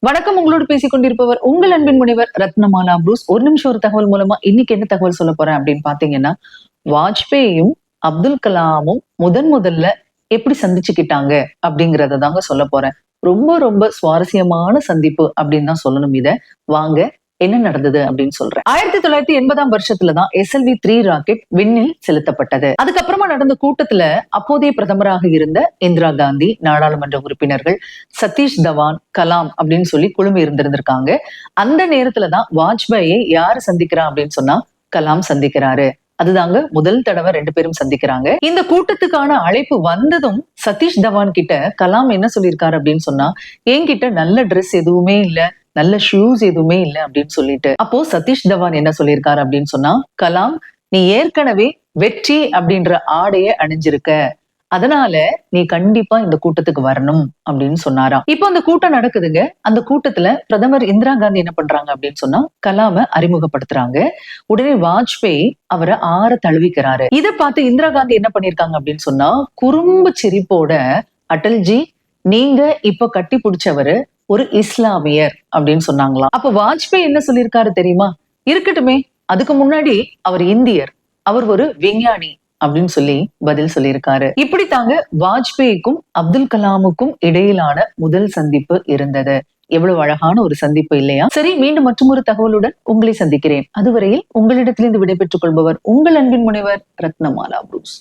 வணக்கம். உங்களோடு பேசிக் கொண்டிருப்பவர் உங்கள் அன்பின் முனைவர் ரத்னமாலா புரூஸ். ஒரு நிமிஷம் ஒரு தகவல் மூலமா இன்னைக்கு என்ன தகவல் சொல்ல போறேன் அப்படின்னு பாத்தீங்கன்னா, வாஜ்பேயியும் அப்துல் கலாமும் முதல்ல எப்படி சந்திச்சுக்கிட்டாங்க அப்படிங்கறத தாங்க சொல்ல போறேன். ரொம்ப ரொம்ப சுவாரஸ்யமான சந்திப்பு அப்படின்னு தான் சொல்லணும். இத வாங்க என்ன நடந்தது அப்படின்னு சொல்றேன். 1980ஆம் வருஷத்துலதான் SLV-3 ராக்கெட் விண்ணில் செலுத்தப்பட்டது. அதுக்கப்புறமா நடந்த கூட்டத்துல அப்போதைய பிரதமராக இருந்த இந்திரா காந்தி, நாடாளுமன்ற உறுப்பினர்கள், சதீஷ் தவான், கலாம் அப்படின்னு சொல்லி குழுமி இருந்திருக்காங்க. அந்த நேரத்துலதான் வாஜ்பாயை யாரு சந்திக்கிறா அப்படின்னு சொன்னா கலாம் சந்திக்கிறாரு. அதுதாங்க முதல் தடவை 2 பேரும் சந்திக்கிறாங்க. இந்த கூட்டத்துக்கான அழைப்பு வந்ததும் சதீஷ் தவான் கிட்ட கலாம் என்ன சொல்லியிருக்காரு அப்படின்னு சொன்னா, என்கிட்ட நல்ல ட்ரெஸ் எதுவுமே இல்ல, நல்ல ஷூஸ் எதுவுமே இல்ல அப்படின்னு சொல்லிட்டு. அப்போ சதீஷ் தவான் என்ன சொல்லியிருக்காரு அப்படின்னு சொன்னா, கலாம், நீ ஏற்கனவே வெற்றி அப்படின்ற ஆடைய அணிஞ்சிருக்க, அதனால நீ கண்டிப்பா இந்த கூட்டத்துக்கு வரணும் அப்படின்னு சொன்னாராம். இப்போ அந்த கூட்டம் நடக்குதுங்க. அந்த கூட்டத்துல பிரதமர் இந்திரா காந்தி என்ன பண்றாங்க அப்படின்னு சொன்னா கலாம அறிமுகப்படுத்துறாங்க. உடனே வாஜ்பேயி அவரை ஆற தழுவிக்கிறாரு. இதை பார்த்து இந்திரா காந்தி என்ன பண்ணிருக்காங்க அப்படின்னு சொன்னா குறும்பு சிரிப்போட, அடல்ஜி, நீங்க இப்ப கட்டி பிடிச்சவரு ஒரு இஸ்லாமியர் அப்படின்னு சொன்னாங்களாம். அப்ப வாஜ்பேயி என்ன சொல்லியிருக்காரு தெரியுமா? இருக்கட்டுமே, அதுக்கு முன்னாடி அவர் இந்தியர், அவர் ஒரு விஞ்ஞானி அப்படின்னு சொல்லி பதில் சொல்லியிருக்காரு. இப்படி தாங்க வாஜ்பேயிக்கும் அப்துல் கலாமுக்கும் இடையிலான முதல் சந்திப்பு இருந்தது. எவ்வளவு அழகான ஒரு சந்திப்பு இல்லையா? சரி, மீண்டும் மற்றொரு தகவலுடன் உங்களை சந்திக்கிறேன். அதுவரையில் உங்களிடத்திலிருந்து விடைபெற்றுக் கொள்பவர் உங்கள் அன்பின் முனைவர் ரத்னமாலா புரூஸ்.